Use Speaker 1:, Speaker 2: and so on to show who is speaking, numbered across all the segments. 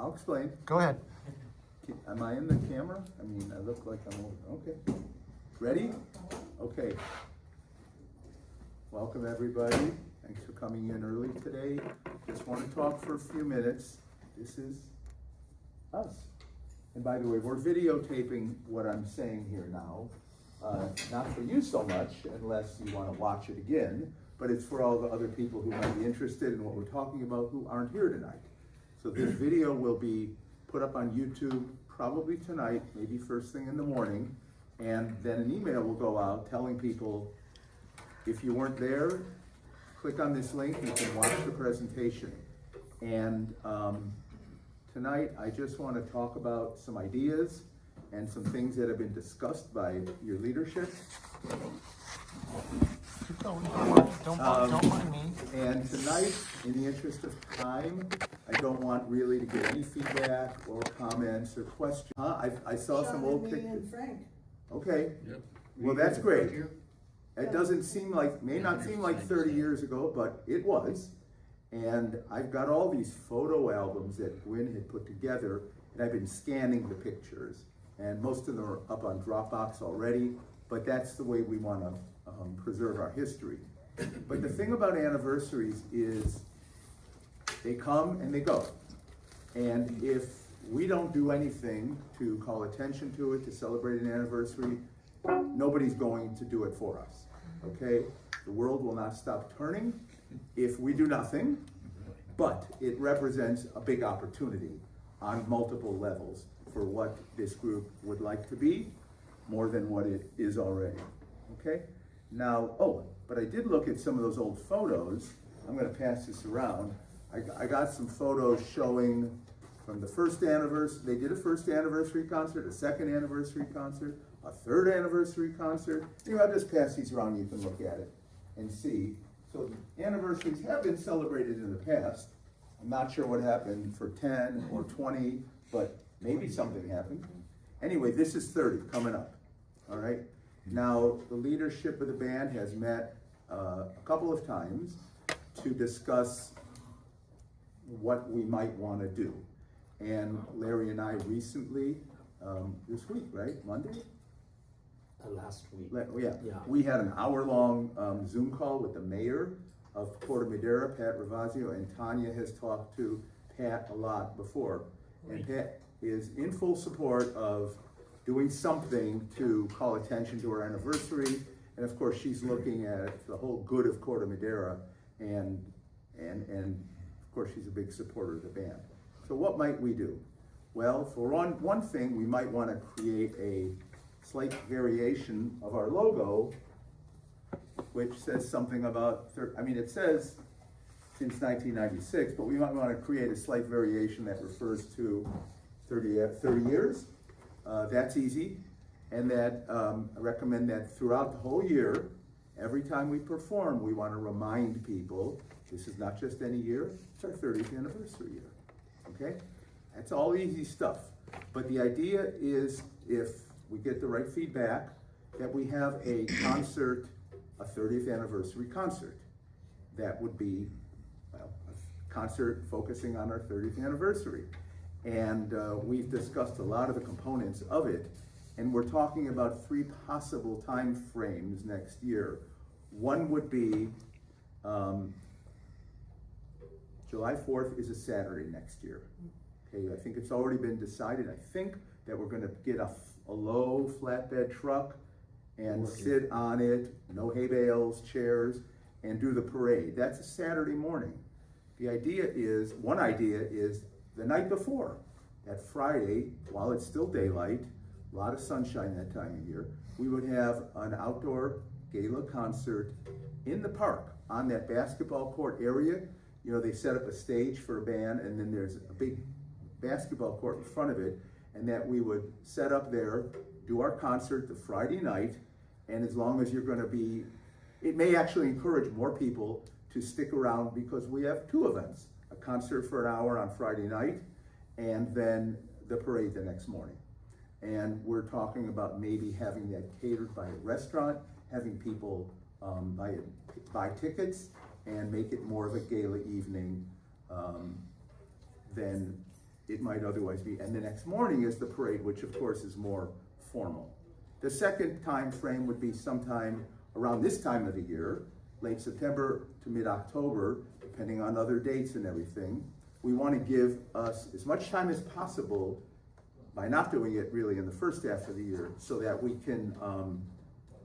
Speaker 1: I'll explain.
Speaker 2: Go ahead.
Speaker 1: Am I in the camera? I mean, I look like I'm over. Okay. Ready? Okay. Welcome, everybody. Thanks for coming in early today. Just want to talk for a few minutes. This is us. And by the way, we're videotaping what I'm saying here now. Not for you so much, unless you want to watch it again, but it's for all the other people who might be interested in what we're talking about who aren't here tonight. So this video will be put up on YouTube probably tonight, maybe first thing in the morning, and then an email will go out telling people, if you weren't there, click on this link, you can watch the presentation. And tonight, I just want to talk about some ideas and some things that have been discussed by your leadership.
Speaker 2: Keep going. Don't mind me.
Speaker 1: And tonight, in the interest of time, I don't want really to get any feedback or comments or questions. I saw some old pictures.
Speaker 3: and Frank.
Speaker 1: Okay.
Speaker 4: Yep.
Speaker 1: Well, that's great. It doesn't seem like, may not seem like 30 years ago, but it was. And I've got all these photo albums that Gwen had put together, and I've been scanning the pictures. And most of them are up on Dropbox already, but that's the way we want to preserve our history. But the thing about anniversaries is they come and they go. And if we don't do anything to call attention to it, to celebrate an anniversary, nobody's going to do it for us, okay? The world will not stop turning if we do nothing, but it represents a big opportunity on multiple levels for what this group would like to be, more than what it is already, okay? Now, but I did look at some of those old photos. I'm gonna pass this around. I got some photos showing from the first anniversary. They did a first anniversary concert, a second anniversary concert, a third anniversary concert. Anyway, I'll just pass these around, you can look at it and see. So anniversaries have been celebrated in the past. I'm not sure what happened for 10 or 20, but maybe something happened. Anyway, this is 30 coming up, all right? Now, the leadership of the band has met a couple of times to discuss what we might want to do. And Larry and I recently, this week, right, Monday?
Speaker 5: Last week.
Speaker 1: Yeah.
Speaker 5: Yeah.
Speaker 1: We had an hour-long Zoom call with the mayor of Corte Madera, Pat Ravazio, and Tanya has talked to Pat a lot before. And Pat is in full support of doing something to call attention to our anniversary. And of course, she's looking at the whole good of Corte Madera, and of course, she's a big supporter of the band. So what might we do? Well, for one thing, we might want to create a slight variation of our logo, which says something about, it says since 1996, but we might want to create a slight variation that refers to 30 years. That's easy. And that I recommend that throughout the whole year, every time we perform, we want to remind people, this is not just any year, it's our 30th anniversary year, okay? That's all easy stuff. But the idea is, if we get the right feedback, that we have a concert, a 30th anniversary concert. That would be, well, a concert focusing on our 30th anniversary. And we've discussed a lot of the components of it, and we're talking about 3 possible time frames next year. One would be July 4th is a Saturday next year. Okay, I think it's already been decided. I think that we're gonna get a low flatbed truck and sit on it, no hay bales, chairs, and do the parade. That's a Saturday morning. The idea is, one idea is the night before, that Friday, while it's still daylight, a lot of sunshine that time of year, we would have an outdoor gala concert in the park on that basketball court area. You know, they set up a stage for a band, and then there's a big basketball court in front of it, and that we would set up there, do our concert the Friday night, and as long as you're gonna be, it may actually encourage more people to stick around, because we have 2 events, a concert for an hour on Friday night, and then the parade the next morning. And we're talking about maybe having that catered by a restaurant, having people buy tickets, and make it more of a gala evening than it might otherwise be. And the next morning is the parade, which of course is more formal. The second time frame would be sometime around this time of the year, late September to mid-October, depending on other dates and everything. We want to give us as much time as possible by not doing it really in the first half of the year so that we can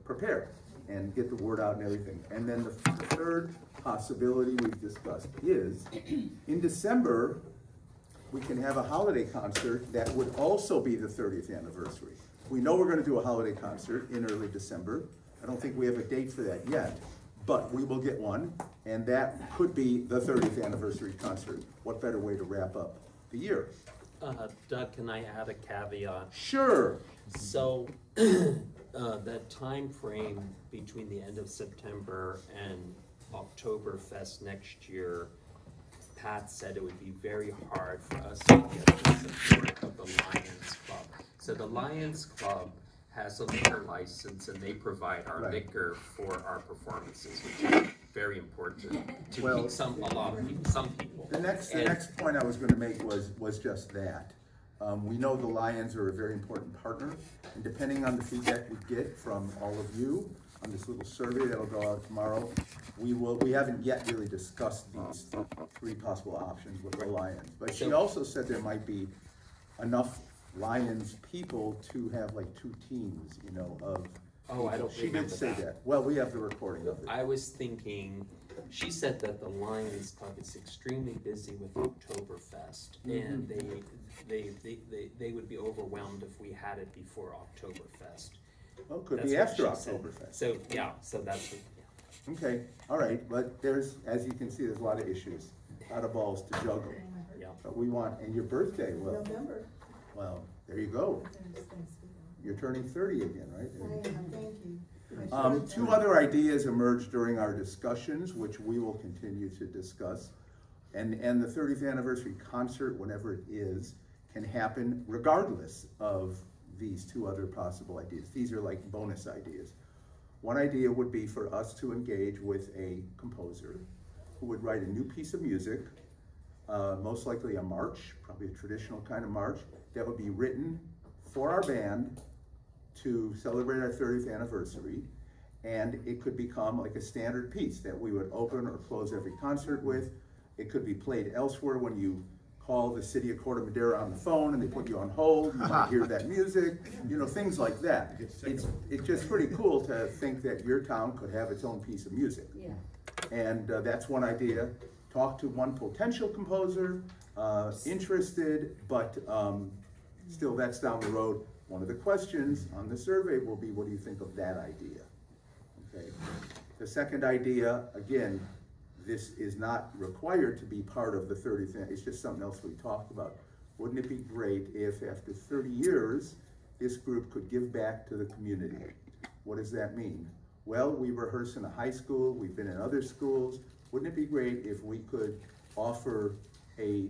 Speaker 1: prepare and get the word out and everything. And then the third possibility we've discussed is in December, we can have a holiday concert that would also be the 30th anniversary. We know we're going to do a holiday concert in early December. I don't think we have a date for that yet, but we will get one, and that could be the 30th anniversary concert. What better way to wrap up the year?
Speaker 5: Doug, can I add a caveat?
Speaker 1: Sure.
Speaker 5: So, that time frame between the end of September and Oktoberfest next year, Pat said it would be very hard for us to get the support of the Lions Club. So the Lions Club has a liquor license and they provide our
Speaker 1: Right.
Speaker 5: liquor for our performances, which is very important to
Speaker 1: Well,
Speaker 5: keep some people.
Speaker 1: The next
Speaker 5: And-
Speaker 1: point I was going to make was just that. We know the Lions are a very important partner, and depending on the feedback we get from all of you on this little survey that'll go out tomorrow, we haven't yet really discussed these three possible options with the Lions. But she also said there might be enough Lions people to have like two teams, you know, of.
Speaker 5: Oh, I don't
Speaker 1: She did
Speaker 5: remember
Speaker 1: say
Speaker 5: that.
Speaker 1: that. Well, we have the recording of it.
Speaker 5: I was thinking, she said that the Lions Club is extremely busy with Oktoberfest, and they would be overwhelmed if we had it before Oktoberfest.
Speaker 1: Well, it could
Speaker 5: That's
Speaker 1: be
Speaker 5: what
Speaker 1: after
Speaker 5: she said.
Speaker 1: Oktoberfest.
Speaker 5: So, yeah, so that's, yeah.
Speaker 1: Okay, all right, but there's, as you can see, there's a lot of issues, a lot of balls to juggle.
Speaker 5: Yeah.
Speaker 1: But we want, and your birthday,
Speaker 3: November.
Speaker 1: well, there you go. You're turning 30 again, right?
Speaker 3: I am, thank you.
Speaker 1: Two other ideas emerged during our discussions, which we will continue to discuss. And the 30th anniversary concert, whenever it is, can happen regardless of these two other possible ideas. These are like bonus ideas. One idea would be for us to engage with a composer who would write a new piece of music, most likely a march, probably a traditional kind of march, that would be written for our band to celebrate our 30th anniversary. And it could become like a standard piece that we would open or close every concert with. It could be played elsewhere when you call the city of Corte Madera on the phone and they put you on hold, you might hear that music, you know, things like that. It's just pretty cool to think that your town could have its own piece of music.
Speaker 3: Yeah.
Speaker 1: And that's one idea. Talk to one potential composer, interested, but still that's down the road. One of the questions on the survey will be, what do you think of that idea? Okay. The second idea, again, this is not required to be part of the 30th, it's just something else we talked about. Wouldn't it be great if after 30 years, this group could give back to the community? What does that mean? Well, we rehearse in a high school, we've been in other schools. Wouldn't it be great if we could offer a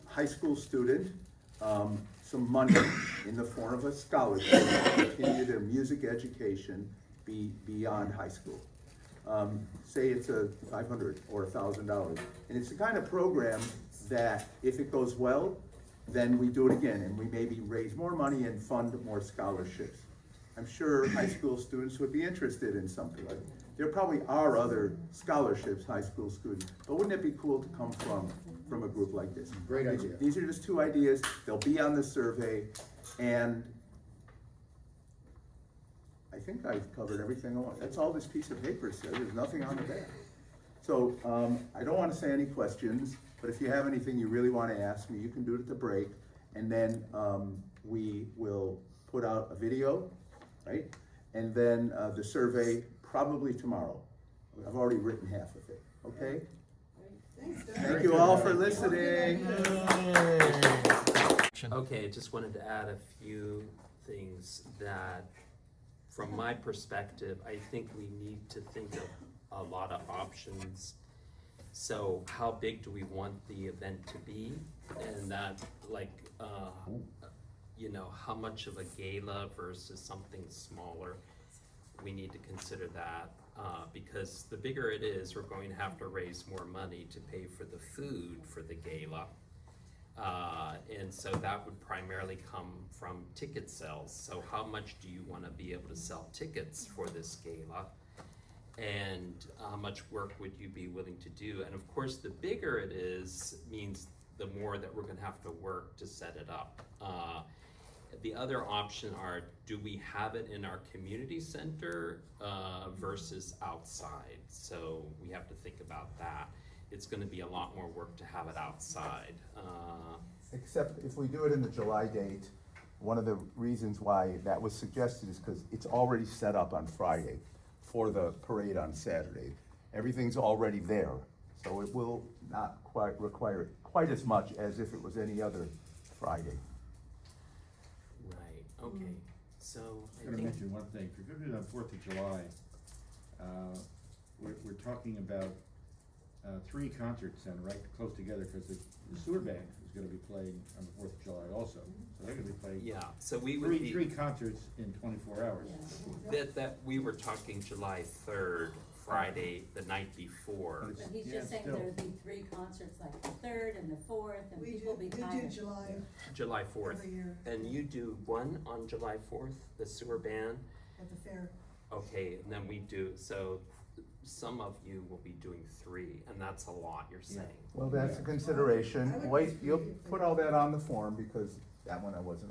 Speaker 1: high school student some money in the form of a scholarship to continue their music education beyond high school? Say it's a $500 or $1,000. And it's the kind of program that if it goes well, then we do it again and we maybe raise more money and fund more scholarships. I'm sure high school students would be interested in something like that. There probably are other scholarships, high school students, but wouldn't it be cool to come from a group like this?
Speaker 4: Great idea.
Speaker 1: These are just two ideas. They'll be on the survey, and I think I've covered everything I want. That's all this piece of paper says. There's nothing on the back. So I don't want to say any questions, but if you have anything you really want to ask me, you can do it at the break, and then we will put out a video, right? And then the survey probably tomorrow. I've already written half of it, okay?
Speaker 3: Thanks, Doug.
Speaker 1: Thank you all for listening.
Speaker 5: Okay, I just wanted to add a few things that, from my perspective, I think we need to think of a lot of options. So how big do we want the event to be? And that, like, you know, how much of a gala versus something smaller? We need to consider that, because the bigger it is, we're going to have to raise more money to pay for the food for the gala. And so that would primarily come from ticket sales. So how much do you wanna be able to sell tickets for this gala? And how much work would you be willing to do? And of course, the bigger it is, means the more that we're gonna have to work to set it up. The other option are, do we have it in our community center versus outside? So we have to think about that. It's gonna be a lot more work to have it outside.
Speaker 1: Except if we do it in the July date, one of the reasons why that was suggested is because it's already set up on Friday for the parade on Saturday. Everything's already there, so it will not quite require quite as much as if it was any other Friday.
Speaker 5: Right, okay, so
Speaker 4: I'm
Speaker 5: I
Speaker 4: gonna
Speaker 5: think,
Speaker 4: mention one thing, if you're gonna do it on 4th of July, we're talking about 3 concerts then, right, close together, cause the sewer band is gonna be playing on the 4th of July also. So they're gonna be playing
Speaker 5: yeah, so we would be.
Speaker 4: three concerts in 24 hours.
Speaker 5: That we were talking July 3rd, Friday, the night before.
Speaker 4: But
Speaker 6: But he's
Speaker 4: Yeah,
Speaker 6: just saying
Speaker 4: still.
Speaker 6: there'd be 3 concerts, like the 3rd and the 4th, and
Speaker 3: We
Speaker 6: people be
Speaker 3: do
Speaker 6: tired.
Speaker 3: July
Speaker 5: July 4th.
Speaker 3: every year
Speaker 5: And you do one on July 4th, the sewer band?
Speaker 3: at the fair.
Speaker 5: Okay, and then we do, so some of you will be doing 3, and that's a lot, you're saying.
Speaker 1: Well, that's a
Speaker 3: I
Speaker 1: consideration.
Speaker 3: would
Speaker 1: Wait,
Speaker 3: like
Speaker 1: you'll
Speaker 3: to-
Speaker 1: put all that on the form because that one I wasn't